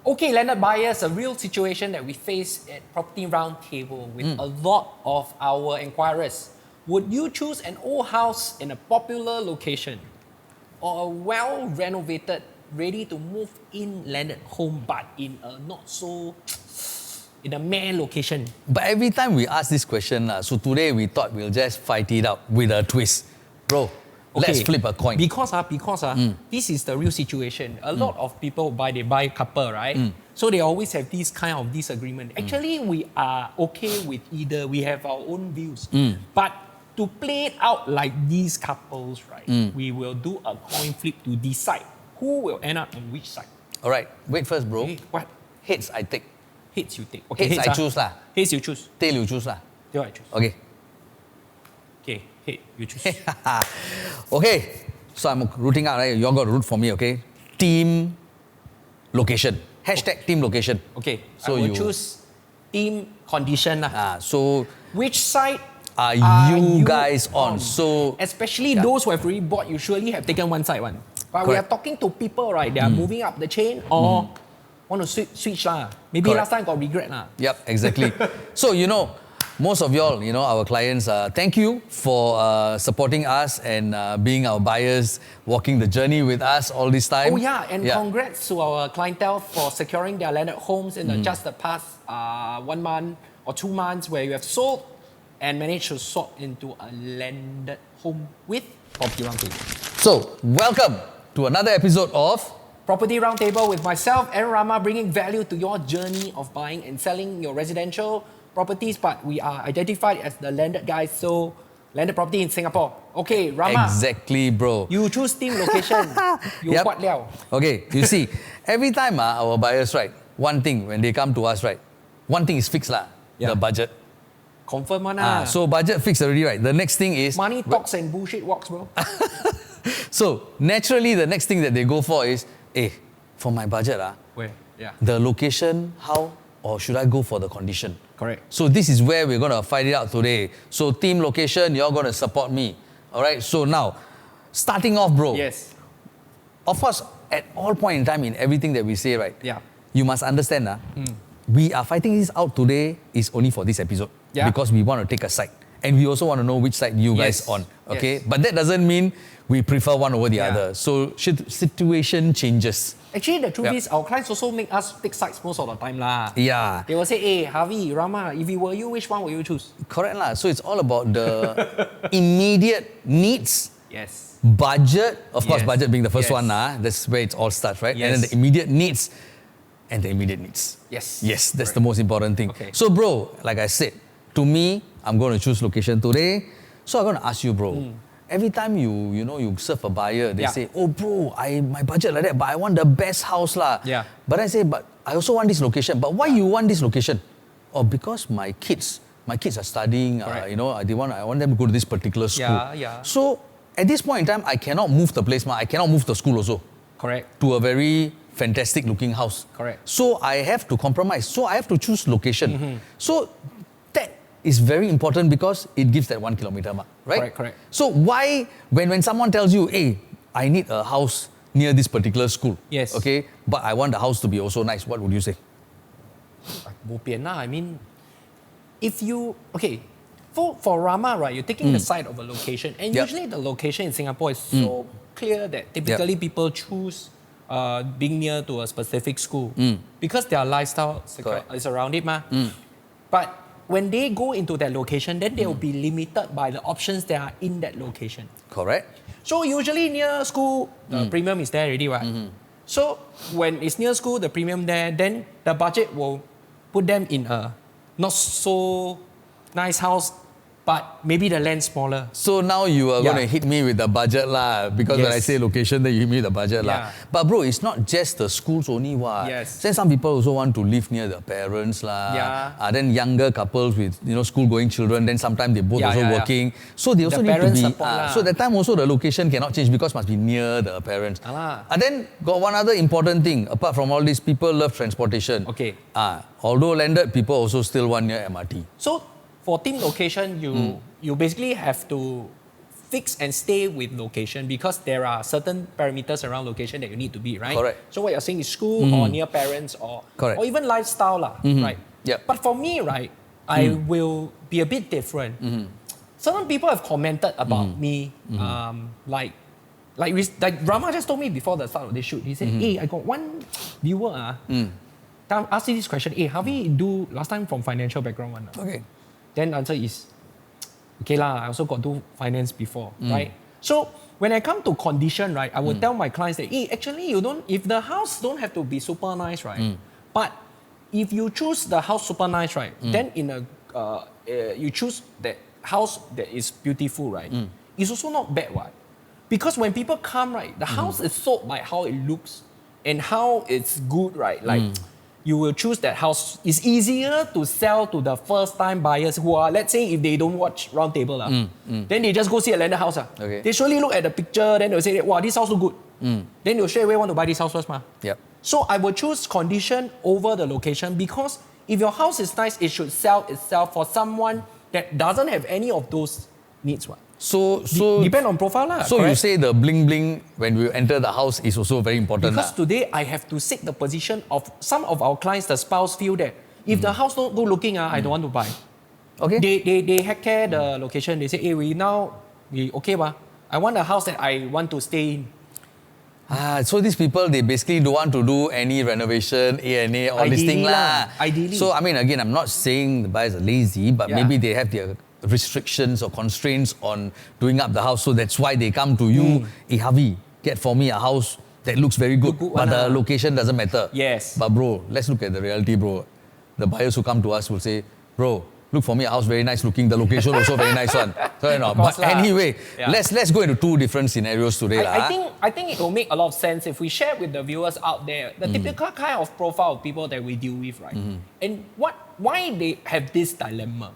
Okay, landed buyers, a real situation that we face at Property Roundtable with a lot of our inquirers. Would you choose an old house in a popular location or a well-renovated, ready-to-move-in landed home but in a in a meh location? But every time we ask this question, so today we thought we'll just fight it out with a twist. Bro, let's flip a coin. Because this is the real situation. A lot of people they buy couple, right? So they always have this kind of disagreement. Actually, we are okay with either. We have our own views. But to play it out like these couples, right? We will do a coin flip to decide who will end up on which side. All right, wait first, bro. Okay, what? Heads I take. Heads you take. Okay, heads I choose lah. Heads you choose. Tail you choose lah. Tail I choose. Okay. Okay, head you choose. Okay, so I'm rooting out, right? You're going to root for me, okay? Team location. Hashtag team location. Okay, so I will choose team condition lah. So which side are you guys on? So especially those who have already bought, you surely have taken one side one. But we are talking to people, right? They are moving up the chain or want to switch lah. Maybe last time got regret lah. Yep, exactly. So most of y'all, our clients, thank you for supporting us and being our buyers, walking the journey with us all this time. Oh yeah, and congrats to our clientele for securing their landed homes in just the past 1 month or 2 months where you have sold and managed to sort into a landed home with Property Roundtable. So, welcome to another episode of Property Roundtable with myself and Rama, bringing value to your journey of buying and selling your residential properties, but we are identified as the landed guys, so landed property in Singapore. Okay, Rama. Exactly, bro. You choose team location. You what liao? Okay, you see, every time our buyers, right, one thing, when they come to us, right, one thing is fixed lah, the budget. Confirm one so budget fixed already, right? The next thing is... Money talks and bullshit walks, bro. So, naturally, the next thing that they go for is, for my budget, where? Yeah. The location, how, or should I go for the condition? Correct. So this is where we're going to fight it out today. So team location, you're going to support me. All right? So now, starting off, bro. Yes. Of course, at all point in time in everything that we say, right? Yeah. You must understand, we are fighting this out today is only for this episode. Yeah. Because we want to take a side. And we also want to know which side you guys on. Okay? Yes. But that doesn't mean we prefer one over the other. So situation changes. Actually, the truth is, our clients also make us take sides most of the time lah. Yeah. They will say, hey, Harvey, Rama, if it were you, which one will you choose? Correct lah. So it's all about the immediate needs. Yes. Budget. Of course, budget being the first one. That's where it all starts, right? Yes. And then the immediate needs. And the immediate needs. Yes. Yes, that's the most important thing. Okay. So bro, like I said, to me, I'm going to choose location today. So I'm going to ask you, bro. Every time you serve a buyer, they say, oh bro, my budget like that, but I want the best house lah. Yeah. But I say, but I also want this location. But why you want this location? Oh, because my kids are studying, I want them to go to this particular school. Yeah. So at this point in time, I cannot move the place, I cannot move the school also. Correct. To a very fantastic looking house. Correct. So I have to compromise. So I have to choose location. So that is very important because it gives that 1 kilometer mark, right? Correct. So why, when someone tells you, hey, I need a house near this particular school, okay, but I want the house to be also nice, what would you say? Bo pian lah. I mean, if you, for Rama, right, you're taking the side of a location, and usually the location in Singapore is so clear that typically people choose being near to a specific school because their lifestyle is around it, But when they go into that location, then they will be limited by the options that are in that location. Correct. So usually near school, the premium is there already, right? So when it's near school, the premium there, then the budget will put them in a not so nice house, but maybe the land smaller. So now you are going to hit me with the budget lah, because when I say location, then you hit me with the budget lah. But bro, it's not just the schools only what. Then some people also want to live near their parents lah. Then younger couples with school-going children, then sometimes they both also working. So they also need to be. So that time also the location cannot change because must be near the parents. And then got one other important thing, apart from all this, people love transportation. Although landed, people also still want near MRT. So for team location, you basically have to fix and stay with location because there are certain parameters around location that you need to be, right? Correct. So what you're saying is school or near parents or even lifestyle, right? Yep. But for me, right, I will be a bit different. Certain people have commented about me, like Rama just told me before the start of the shoot. He said, "Hey, I got one viewer asked me this question. Hey, Harvey do last time from financial background one. Okay. Then the answer is, okay lah, I also got do finance before, right? So when I come to condition, right, I will tell my clients that, hey, actually if the house don't have to be super nice, right? But if you choose the house super nice, right, then you choose that house that is beautiful, right? It's also not bad, right? Because when people come, right, the house is sold by how it looks and how it's good, right? Like, you will choose that house. It's easier to sell to the first-time buyers who are, let's say, if they don't watch Roundtable, then they just go see a landed house. Okay. They surely look at the picture, then they'll say, wow, this house look good. Then they'll straight away want to buy this house first. Yep. So I will choose condition over the location because if your house is nice, it should sell itself for someone that doesn't have any of those needs. So depend on profile lah. So correct? you say the bling bling when we enter the house is also very important. Because today I have to seek the position of some of our clients. The spouse feel that if the house not good looking, I don't want to buy. Okay. They heck care the location. They say, hey, we okay ba? I want a house that I want to stay in. So these people, they basically don't want to do any renovation, A&A, all this thing lah. Ideally. So I mean, again, I'm not saying the buyers are lazy, but maybe they have their restrictions or constraints on doing up the house. So that's why they come to you, hey Harvey, get for me a house that looks very good, but the location doesn't matter. Yes. But bro, let's look at the reality, bro. The buyers who come to us will say, bro, look for me a house very nice looking, the location also very nice one. So, you know, but anyway, let's go into two different scenarios today. I think it will make a lot of sense if we share with the viewers out there the typical kind of profile of people that we deal with, right? And why they have this dilemma.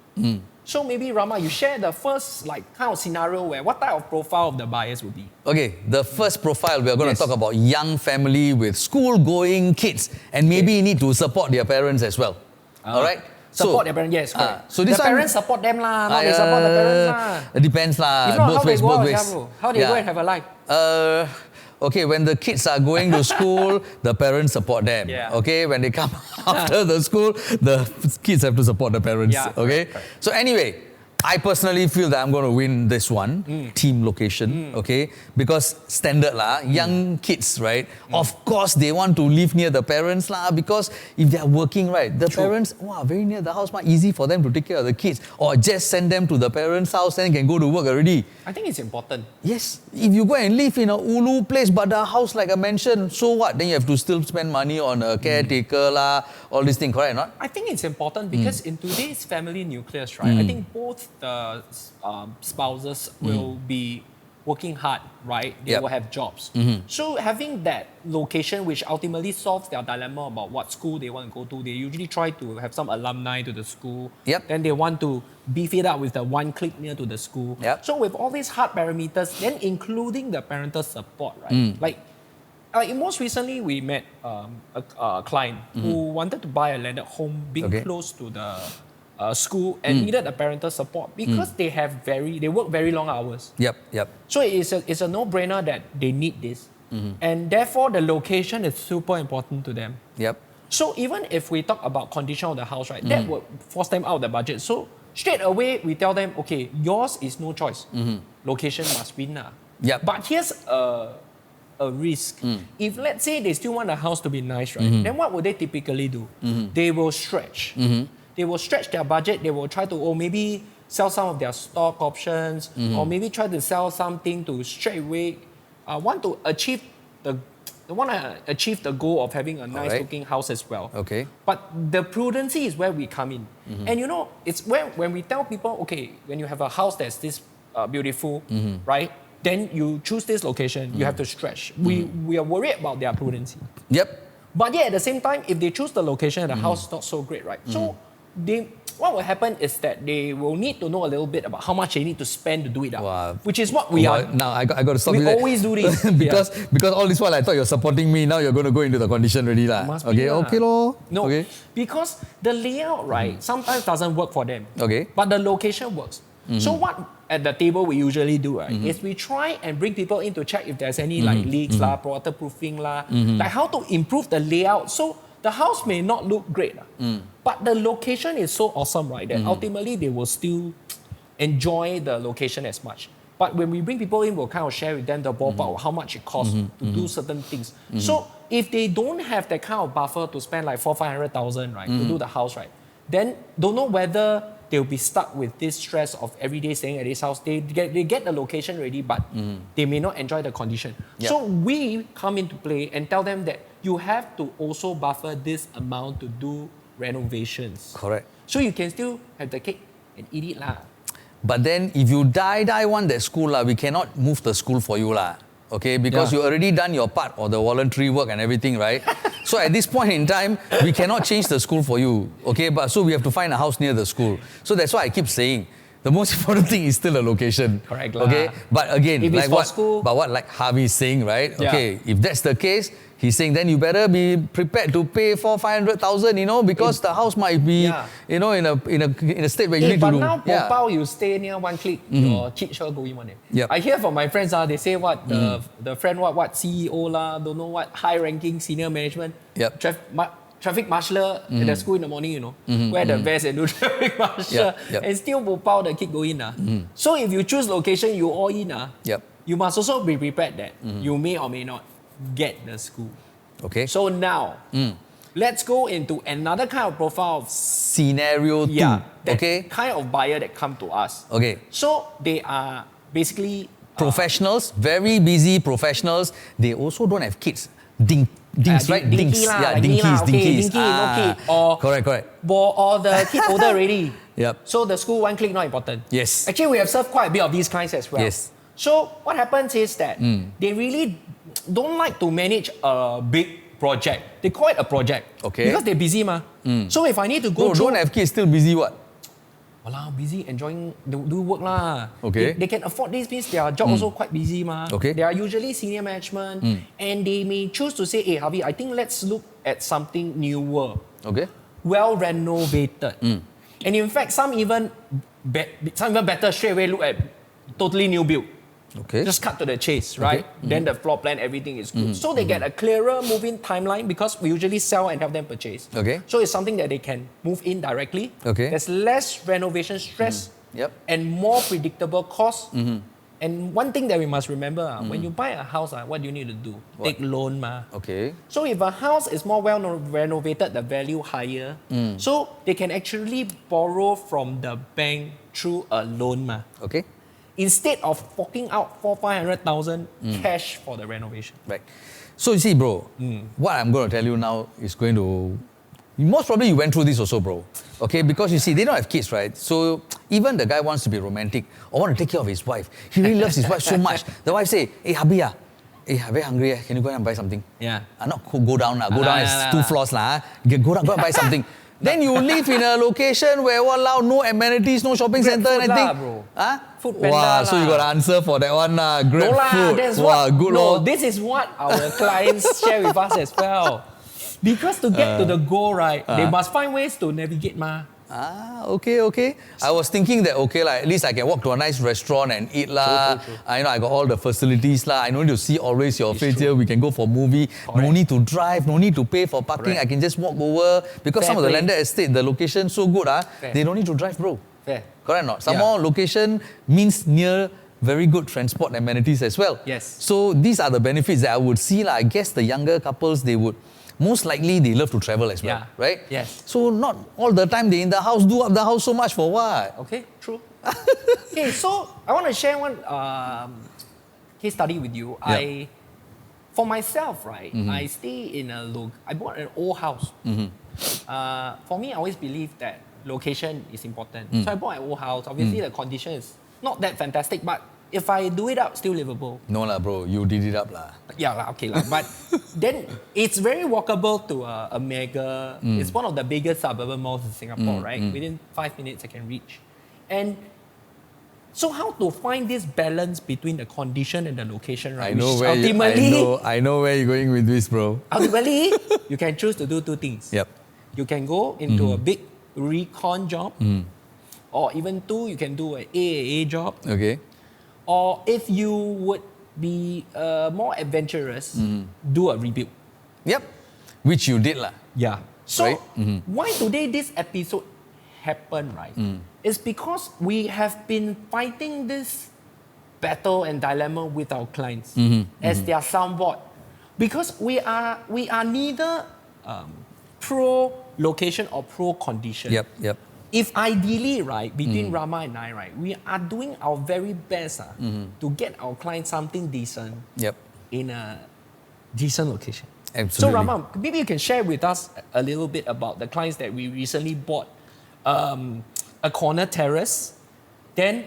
So maybe Rama, you share the first kind of scenario where what type of profile of the buyers would be? Okay, the first profile we are going to talk about young family with school-going kids and maybe need to support their parents as well. All right? Support their parents, yes, correct. So this the parents support them lah, not they support the parents lah. It depends lah, if not, both ways. How do they go and have a life? Okay, when the kids are going to school, the parents support them. Okay, when they come after the school, the kids have to support the parents. Okay, correct. So anyway, I personally feel that I'm going to win this one, team location, okay? Because standard lah, young kids, right? Of course, they want to live near the parents lah, because if they are working, right, the parents, wow, very near the house, easy for them to take care of the kids. Or just send them to the parents' house, then can go to work already. I think it's important. Yes, if you go and live in a ulu place, but the house like a mansion, so what? Then you have to still spend money on a caretaker lah, all these things, correct or not? I think it's important because in today's family nucleus, right, I think both the spouses will be working hard, right? They will have jobs. So having that location which ultimately solves their dilemma about what school they want to go to, they usually try to have some alumni to the school. Then they want to beef it up with the one click near to the school. So with all these hard parameters, then including the parental support, right? Like most recently, we met a client who wanted to buy a landed home being close to the school and needed a parental support because they work very long hours. So it's a no-brainer that they need this. And therefore, the location is super important to them. So even if we talk about condition of the house, right, that would force them out of the budget. So straight away, we tell them, okay, yours is no choice. Location must win. But here's a risk. If let's say they still want a house to be nice, right, then what would they typically do? They will stretch. They will stretch their budget. They will try to, maybe sell some of their stock options, or maybe try to sell something to straight away want to achieve the goal of having a nice looking house as well. But the prudency is where we come in. And it's when we tell people, okay, when you have a house that's this beautiful, right? Then you choose this location, you have to stretch. We are worried about their prudency. But yet at the same time, if they choose the location and the house is not so great, right? So what will happen is that they will need to know a little bit about how much they need to spend to do it up, which is what we are. Now I got to stop you there. We always do this. because all this while I thought you're supporting me, now you're going to go into the condition already lah. Okay lor. No, because the layout, right, sometimes doesn't work for them. But the location works. So what at the table we usually do, right, is we try and bring people in to check if there's any like leaks, waterproofing, like how to improve the layout. So the house may not look great, but the location is so awesome, right, that ultimately they will still enjoy the location as much. But when we bring people in, we'll kind of share with them the ballpark of how much it costs to do certain things. So if they don't have that kind of buffer to spend like 400,000-500,000, right, to do the house, right, then don't know whether they'll be stuck with this stress of every day staying at this house. They get the location ready, but they may not enjoy the condition. Yep. So we come into play and tell them that you have to also buffer this amount to do renovations. Correct. So you can still have the cake and eat it lah. But then if you die want that school we cannot move the school for you okay, because you already done your part or the voluntary work and everything, right? So at this point in time, we cannot change the school for you, okay? But so we have to find a house near the school. So that's why I keep saying, the most important thing is still the location. Correct. Okay, but again, if like what Harvey is saying, right? Okay, if that's the case, he's saying then you better be prepared to pay 400,000-500,000, because the house might be, in a state where you need to do. But now, Popao, you stay near one click, your kid sure go in one. I hear from my friends, they say what the friend what CEO don't know what high ranking senior management, traffic marshal at the school in the morning, wear the vest and do traffic marshal, and still Popao the kid go in. So if you choose location, you all in, you must also be prepared that you may or may not get the school. Okay. So now, let's go into another kind of profile of scenario 2. That kind of buyer that come to us. Okay. So they are basically professionals, very busy professionals. They also don't have kids. Dinks, right? Dinks. Dinkies. No kid. Or correct. Or the kid older already. Yep. So the school one click not important. Yes. Actually, we have served quite a bit of these kinds as well. Yes. So what happens is that they really don't like to manage a big project. They call it a project. Okay. Because they're busy, So if I need to go through... don't have kids, still busy what? Busy enjoying, do work lah. Okay. They can afford this, means their job also quite busy Okay. They are usually senior management, and they may choose to say, hey Harvey, I think let's look at something newer. Okay. Well renovated. And in fact, some even better, straight away look at totally new build. Okay. Just cut to the chase, right? Then the floor plan, everything is good. So they get a clearer moving timeline, because we usually sell and help them purchase. Okay. So it's something that they can move in directly. Okay. There's less renovation stress and more predictable costs. And one thing that we must remember, when you buy a house, what do you need to do? Take loan. Okay. So if a house is more well renovated, the value higher. So they can actually borrow from the bank through a loan. Okay. Instead of forking out 400,000-500,000 cash for the renovation. Right. So you see, bro, what I'm going to tell you now is going to... Most probably you went through this also, bro. Okay, because you see, they don't have kids, right? So even the guy wants to be romantic or want to take care of his wife. He really loves his wife so much. The wife say, hey, Habi, hey, I'm very hungry. Can you go and buy something? Yeah. Not go down. Go down is 2 floors. Go down, go and buy something. Then you live in a location where no amenities, no shopping center, anything. Bro. Food Panda so you got an answer for that one. Grab food. That's good Lord. This is what our clients share with us as well. Because to get to the goal, right, they must find ways to navigate. Okay. I was thinking that, at least I can walk to a nice restaurant and eat. True. I got all the facilities. I don't need to see always your face here. We can go for movie. Correct. No need to drive. No need to pay for parking. Correct. I can just walk over. Because some of the landed estate, the location so good. They don't need to drive, bro. Fair. Correct or not? Some more location means near very good transport amenities as well. Yes. So these are the benefits that I would see. I guess the younger couples, they would... Most likely, they love to travel as well, right? Yes. So not all the time they in the house, do up the house so much for what? Okay, true. Okay, so I want to share one case study with you. Yep. For myself, right, I stay in I bought an old house. For me, I always believe that location is important. So I bought an old house. Obviously, the condition is not that fantastic, but if I do it up, still livable. No lah, bro. You did it up lah. Yeah, okay lah. But then it's very walkable to a mega. It's one of the biggest suburban malls in Singapore, right? Within 5 minutes, I can reach. And so how to find this balance between the condition and the location, right? I know where you're going with this, bro. Ultimately, you can choose to do 2 things. Yep. You can go into a big recon job, or even 2, you can do an AAA job. Okay. Or if you would be more adventurous, do a rebuild. Yep. Which you did lah. Yeah. So Right? why today this episode happened, right? It's because we have been fighting this battle and dilemma with our clients as their soundboard. Because we are neither pro location or pro condition. Yep. If ideally, right, between Rama and I, right, we are doing our very best to get our clients something decent in a decent location. Absolutely. So Rama, maybe you can share with us a little bit about the clients that we recently bought a corner terrace. Then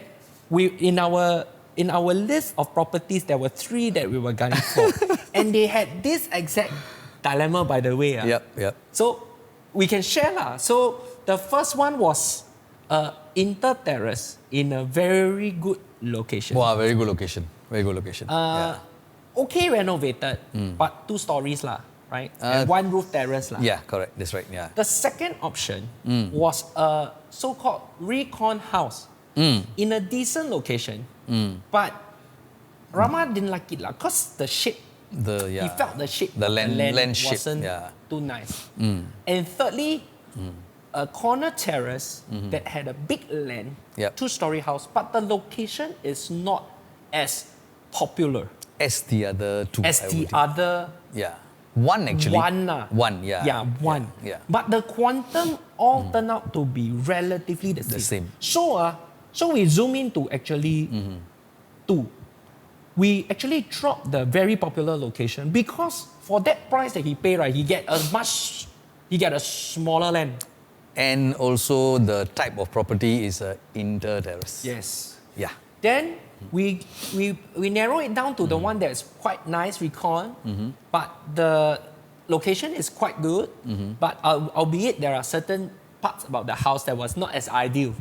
in our list of properties, there were 3 that we were gunning for. And they had this exact dilemma, by the way. Yep. So we can share lah. So the first one was inter terrace in a very good location. Wow, very good location. Okay renovated, but 2 stories lah, right? And 1 roof terrace lah. Yeah, correct. That's right. Yeah. The second option was a so-called recon house in a decent location, but Rama didn't like it lah, cause the shape. He felt the shape. The land shape wasn't too nice. And thirdly, a corner terrace that had a big land, 2-story house, but the location is not as popular as the other 2. One actually. One. Yeah. But the quantum all turned out to be relatively the same. So we zoom into actually 2. We actually dropped the very popular location because for that price that he paid, right, he get a smaller land. And also the type of property is a inter terrace. Yes. Yeah. Then we narrow it down to the one that's quite nice, recon, but the location is quite good, but albeit there are certain parts about the house that was not as ideal.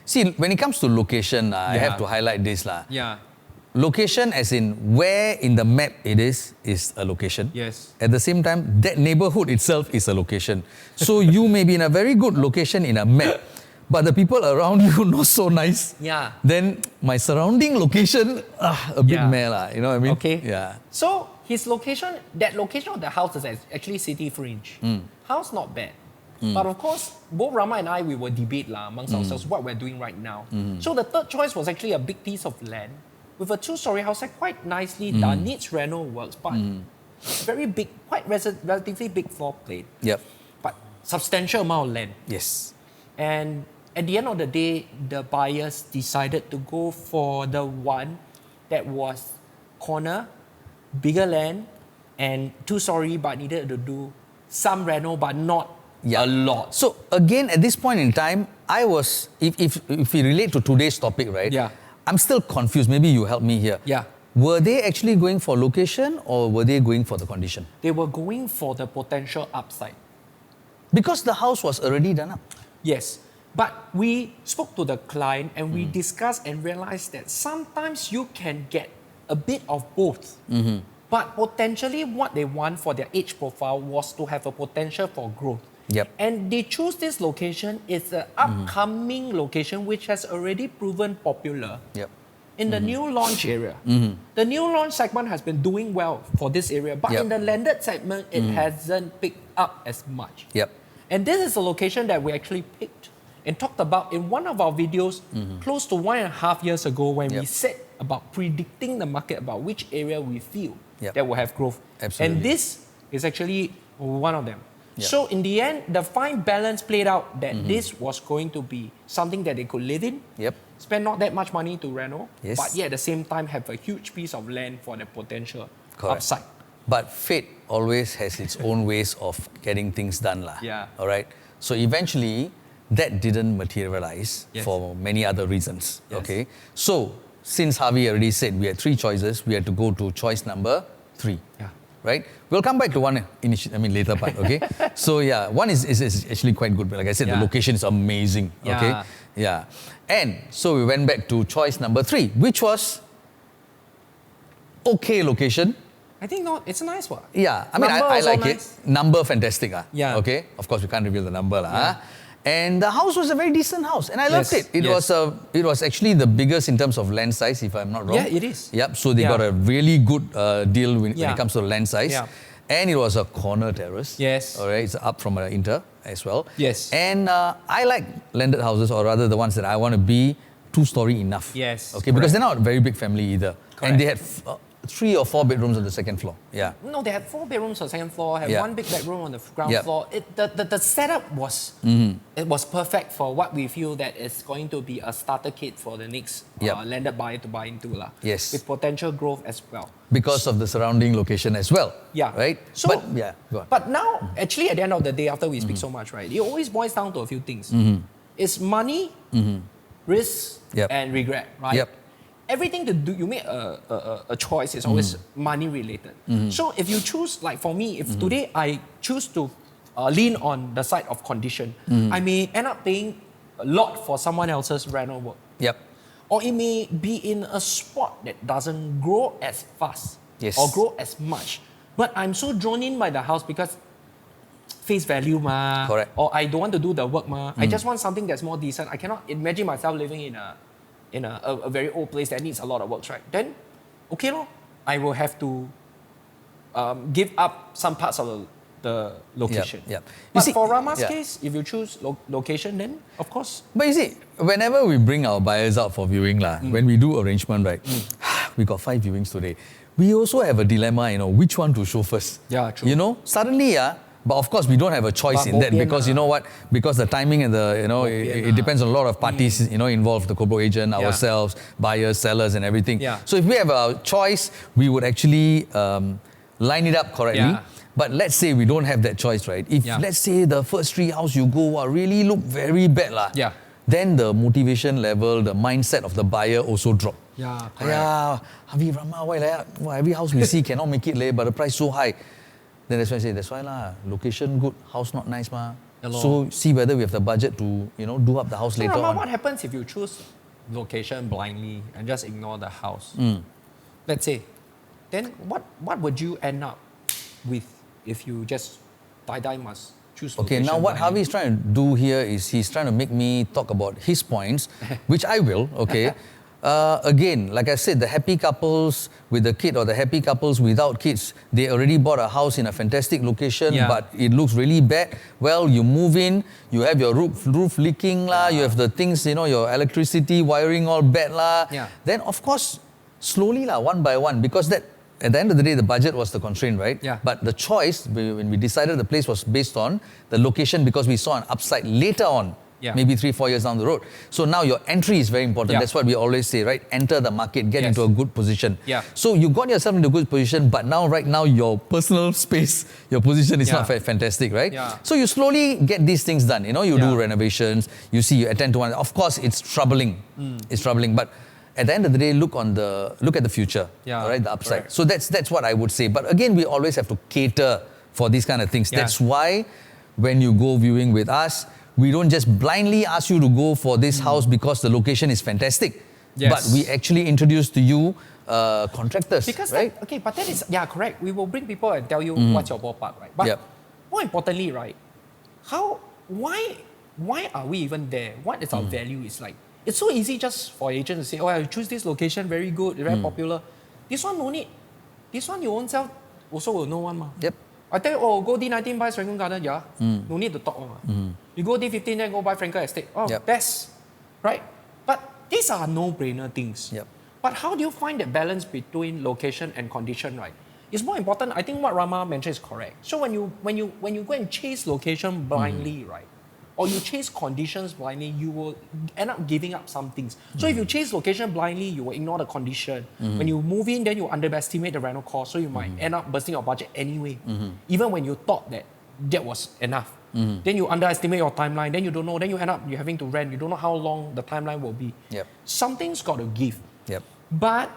See, when it comes to location, I have to highlight this lah. Yeah. Location as in where in the map it is a location. Yes. At the same time, that neighborhood itself is a location. So you may be in a very good location in a map, but the people around you not so nice. Yeah. Then my surrounding location, a bit meh lah. You know what I mean? Okay. Yeah. So that location of the house is actually city fringe. House not bad. But of course, both Rama and I, we will debate amongst ourselves what we're doing right now. So the third choice was actually a big piece of land with a 2-story house, quite nicely done, needs reno works, but very big, quite relatively big floor plate. Yep. But substantial amount of land. Yes. And at the end of the day, the buyers decided to go for the one that was corner, bigger land, and 2-story, but needed to do some reno, but not a lot. So again, at this point in time, I was, if we relate to today's topic, right? Yeah. I'm still confused. Maybe you help me here. Yeah. Were they actually going for location or were they going for the condition? They were going for the potential upside. Because the house was already done up. Yes. But we spoke to the client and we discussed and realized that sometimes you can get a bit of both. But potentially what they want for their age profile was to have a potential for growth. Yep. And they choose this location. It's an upcoming location which has already proven popular in the new launch area. The new launch segment has been doing well for this area, but in the landed segment, it hasn't picked up as much. And this is a location that we actually picked and talked about in one of our videos close to 1.5 years ago when we said about predicting the market about which area we feel that will have growth. Absolutely. And this is actually one of them. So in the end, the fine balance played out that this was going to be something that they could live in, spend not that much money to reno, but yet at the same time have a huge piece of land for the potential upside. But fate always has its own ways of getting things done lah. All right. So eventually, that didn't materialize for many other reasons. Okay. So since Harvey already said we had 3 choices, we had to go to choice number 3. Right? We'll come back to one later part, okay? So one is actually quite good. But like I said, the location is amazing, okay? Yeah. And so we went back to choice number 3, which was okay location. I think it's a nice one. Yeah, I mean, I like nice. it. Number fantastic. Yeah. Okay? Of course, we can't reveal the number. And the house was a very decent house, and I loved it. It was actually the biggest in terms of land size, if I'm not wrong. Yeah, it is. Yep. So they got a really good deal when it comes to land size. Yeah. And it was a corner terrace. Yes. All right. It's up from an inter as well. Yes. And I like landed houses, or rather the ones that I want to be 2-story enough. Yes. Okay. Because they're not a very big family either. Correct. And they had 3 or 4 bedrooms on the second floor. Yeah. No, they had 4 bedrooms on the second floor, had 1 big bedroom on the ground floor. The setup was it was perfect for what we feel that is going to be a starter kit for the next landed buyer to buy into. Yes. With potential growth as well. Because of the surrounding location as well. Yeah. Right? So, go on. But now, actually, at the end of the day, after we speak so much, right, it always boils down to a few things. It's money, risk, and regret, right? Yep. Everything to do, you make a choice is always money related. So if you choose, like for me, if today I choose to lean on the side of condition, I may end up paying a lot for someone else's rental work. Yep. Or it may be in a spot that doesn't grow as fast or grow as much. But I'm so drawn in by the house because face value ma. Correct. Or I don't want to do the work ma. I just want something that's more decent. I cannot imagine myself living in a very old place that needs a lot of work, right? Then, okay lor, I will have to give up some parts of the location. But for Rama's case, if you choose location, then of course. But you see, whenever we bring our buyers out for viewing, when we do arrangement, right, we got 5 viewings today. We also have a dilemma, which one to show first. Yeah, true. Suddenly, but of course we don't have a choice in that because you know what? Because the timing and the it depends on a lot of parties involved, the co-broker agent, ourselves, buyers, sellers, and everything. So if we have a choice, we would actually line it up correctly. But let's say we don't have that choice, right? If let's say the first 3 house you go really look very bad then the motivation level, the mindset of the buyer also drop. Habib Rama, why every house we see cannot make it, but the price so high. Then that's why I say, that's why location good, house not nice ma. So see whether we have the budget to do up the house later on. What happens if you choose location blindly and just ignore the house? Let's say, then what would you end up with if you just die must choose location? Okay, now what Harvey is trying to do here is he's trying to make me talk about his points, which I will, okay. Again, like I said, the happy couples with the kid or the happy couples without kids, they already bought a house in a fantastic location, but it looks really bad. Well, you move in, you have your roof leaking, you have the things, your electricity wiring all bad. Then, of course, slowly, one by one, because that at the end of the day, the budget was the constraint, right? But the choice, when we decided the place was based on the location because we saw an upside later on. Maybe 3-4 years down the road. So now your entry is very important. That's what we always say, right? Enter the market, get into a good position. So you got yourself into a good position, but right now your personal space, your position is not fantastic, right? So you slowly get these things done. You do renovations, you attend to one. Of course, it's troubling. It's troubling, but at the end of the day, look at the future, right? The upside. Correct. So that's what I would say. But again, we always have to cater for these kind of things. That's why when you go viewing with us, we don't just blindly ask you to go for this house because the location is fantastic. But we actually introduce to you contractors, because right? But that is, correct. We will bring people and tell you what's your ballpark, right? But more importantly, right, why are we even there? What is our value? It's like, it's so easy just for agents to say, I choose this location, very good, very popular. This one no need. This one you own self also will know one ma. I tell you, go D19 buy Serangoon Garden, no need to talk. You go D15, then go buy Frankel Estate. Best, right? But these are no-brainer things. But how do you find that balance between location and condition, right? It's more important. I think what Rama mentioned is correct. So when you go and chase location blindly, right, or you chase conditions blindly, you will end up giving up some things. So if you chase location blindly, you will ignore the condition. When you move in, then you underestimate the rental cost, so you might end up bursting your budget anyway. Even when you thought that was enough. Then you underestimate your timeline, then you don't know, then you end up having to rent, you don't know how long the timeline will be. Something's got to give. But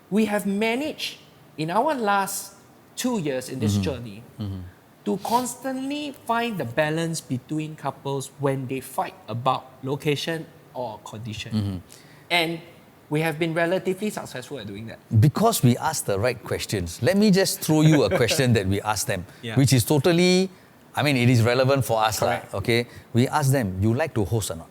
we have managed, in our last 2 years in this journey, to constantly find the balance between couples when they fight about location or condition. And we have been relatively successful at doing that. Because we ask the right questions. Let me just throw you a question that we asked them, which is totally I mean, it is relevant for us, Correct. okay? We ask them, you like to host or not?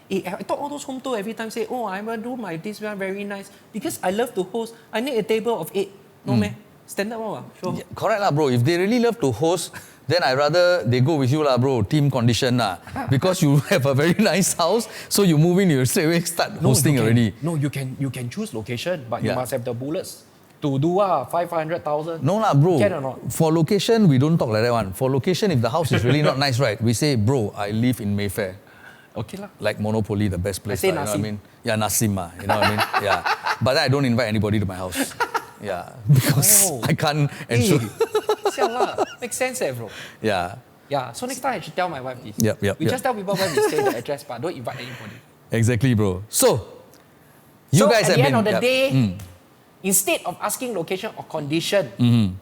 I thought all those home tour every time say, oh, I will do my this one very nice. Because I love to host, I need a table of 8. No, man. Standard one, sure. Yeah, correct lah, bro. If they really love to host, then I rather they go with you lah, bro. Team condition lah. Because you have a very nice house, so you move in, you straight away start hosting already. No, you can choose location, but you must have the bullets to do 500,000. No lah, bro. Can or not? For location, we don't talk like that one. For location, if the house is really not nice, right? We say, bro, I live in Mayfair. Okay lah. Like Monopoly, the best place. I say you know what I mean? Yeah, Nasim, you know what I mean? Yeah. But then I don't invite anybody to my house. Yeah, because I can't ensure. Makes sense, bro. Yeah. Yeah, so next time I should tell my wife this. Yep. We just tell people where we stay, the address, but don't invite anybody. Exactly, bro. So, you guys have been... at the end of the day, instead of asking location or condition,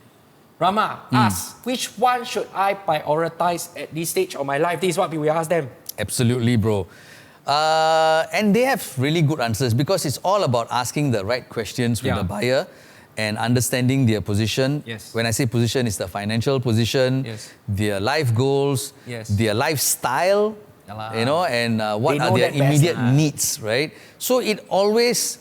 Rama, ask, which one should I prioritize at this stage of my life? This is what we ask them. Absolutely, bro. And they have really good answers because it's all about asking the right questions with the buyer and understanding their position. Yes. When I say position, it's the financial position, their life goals, their lifestyle, you know, and what are their immediate needs, right? So it always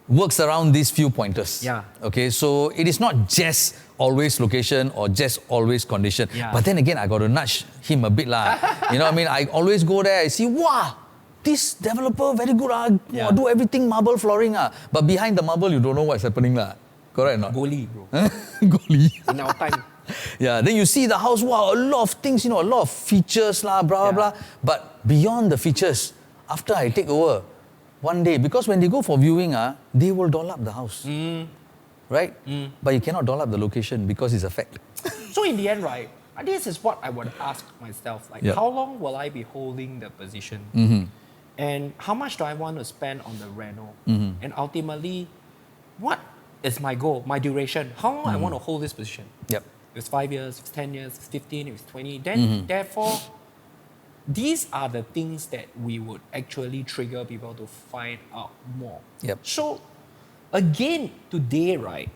works around these few pointers. Yeah. Okay, so it is not just always location or just always condition. Yeah. But then again, I got to nudge him a bit lah. You know what I mean? I always go there, I see, wow, this developer very good, do everything marble flooring. But behind the marble, you don't know what's happening. Correct or not? Goli, bro. Goli. In our time. Yeah, then you see the house, wow, a lot of things, you know, a lot of features, blah, blah, blah. But beyond the features, after I take over, one day, because when they go for viewing, they will doll up the house. Right? But you cannot doll up the location because it's a fact. So in the end, right, this is what I would ask myself. Like, how long will I be holding the position? And how much do I want to spend on the reno? And ultimately, what is my goal, my duration? How long I want to hold this position? Yep. If it's 5 years, if it's 10 years, if it's 15, if it's 20, then therefore, these are the things that we would actually trigger people to find out more. Yep. So, again, today, right,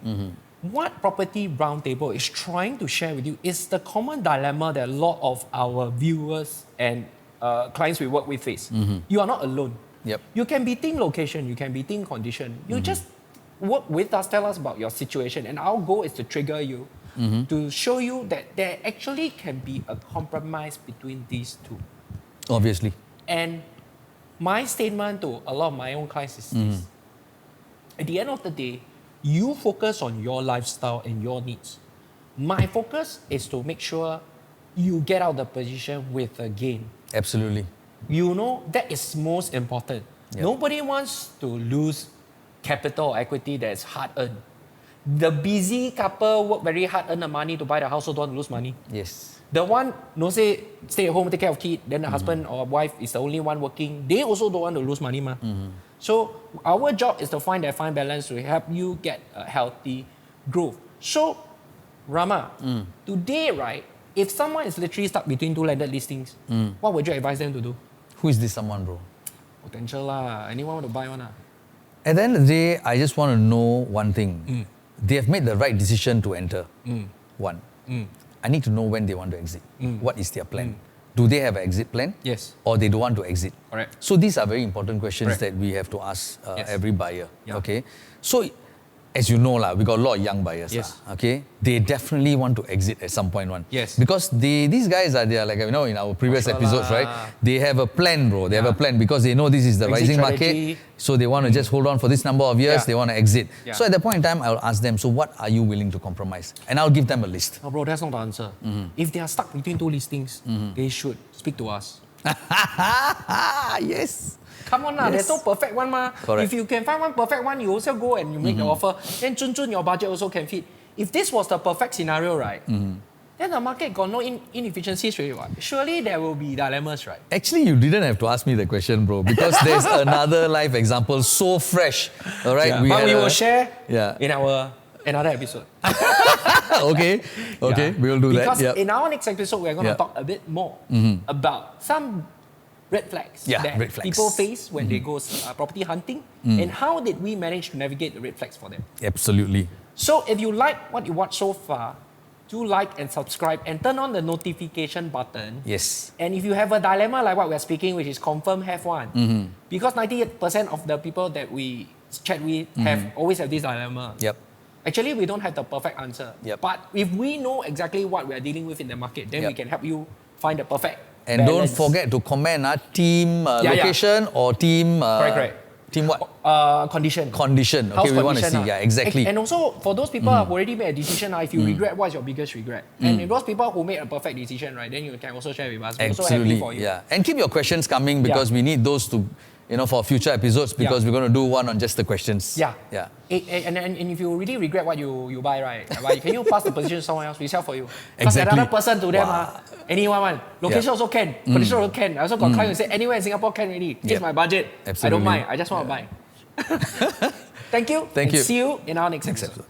what Property Roundtable is trying to share with you is the common dilemma that a lot of our viewers and clients we work with face. You are not alone. Yep. You can be think location, you can be think condition. You just work with us, tell us about your situation, and our goal is to trigger you to show you that there actually can be a compromise between these two. Obviously. And my statement to a lot of my own clients is this. At the end of the day, you focus on your lifestyle and your needs. My focus is to make sure you get out of the position with a gain. Absolutely. You know, that is most important. Nobody wants to lose capital or equity that is hard-earned. The busy couple work very hard, earn the money to buy the house, so don't want to lose money. Yes. The one, no say, stay at home, take care of kid, then the husband or wife is the only one working, they also don't want to lose money. So our job is to find that fine balance to help you get a healthy growth. So, Rama, today, right, if someone is literally stuck between two landed listings, what would you advise them to do? Who is this someone, bro? Potential lah. Anyone want to buy one lah? At the end of the day, I just want to know one thing. They have made the right decision to enter. One. I need to know when they want to exit. What is their plan? Do they have an exit plan? Yes. Or they don't want to exit? Correct. So these are very important questions that we have to ask every buyer. Okay. So, as you know, we got a lot of young buyers. Okay. They definitely want to exit at some point. Yes. Because these guys they are like, you know, in our previous episodes, right? They have a plan, bro. They have a plan because they know this is the rising market. So they want to just hold on for this number of years. They want to exit. So at that point in time, I'll ask them, so what are you willing to compromise? And I'll give them a list. Oh, bro, that's not the answer. If they are stuck between two listings, they should speak to us. Yes. Come on, there's no perfect one. If you can find one perfect one, you also go and you make the offer. Then your budget also can fit. If this was the perfect scenario, right, then the market got no inefficiencies really. Surely there will be dilemmas, right? Actually, you didn't have to ask me the question, bro, because there's another live example so fresh. All right, we will share in our another episode. Okay, we will do that. Because in our next episode, we're going to talk a bit more about some red flags that red flags. people face when they go property hunting, and how did we manage to navigate the red flags for them. Absolutely. So if you like what you watched so far, do like and subscribe and turn on the notification button. Yes. And if you have a dilemma like what we're speaking, which is confirm have one, because 98% of the people that we chat with always have this dilemma. Yep. Actually, we don't have the perfect answer. Yep. But if we know exactly what we are dealing with in the market, then we can help you find the perfect And balance. don't forget to comment team location or team... correct. Team what? Condition. Condition. Okay, House we want to condition, see. Yeah, exactly. And also, for those people who have already made a decision, if you regret, what's your biggest regret? And if those people who made a perfect decision, right, then you can also share with us. We're also happy for you. Yeah. And keep your questions coming because we need those to, for future episodes because we're going to do one on just the questions. Yeah. Yeah. And if you really regret what you buy, right, can you pass the position to someone else? We sell for you. Exactly. Another person to them, anyone one. Location also can. Condition also can. I also got clients who say anywhere in Singapore can already. It's my budget. Absolutely. I don't mind. I just want to buy. Thank you. Thank you. See you in our next episode.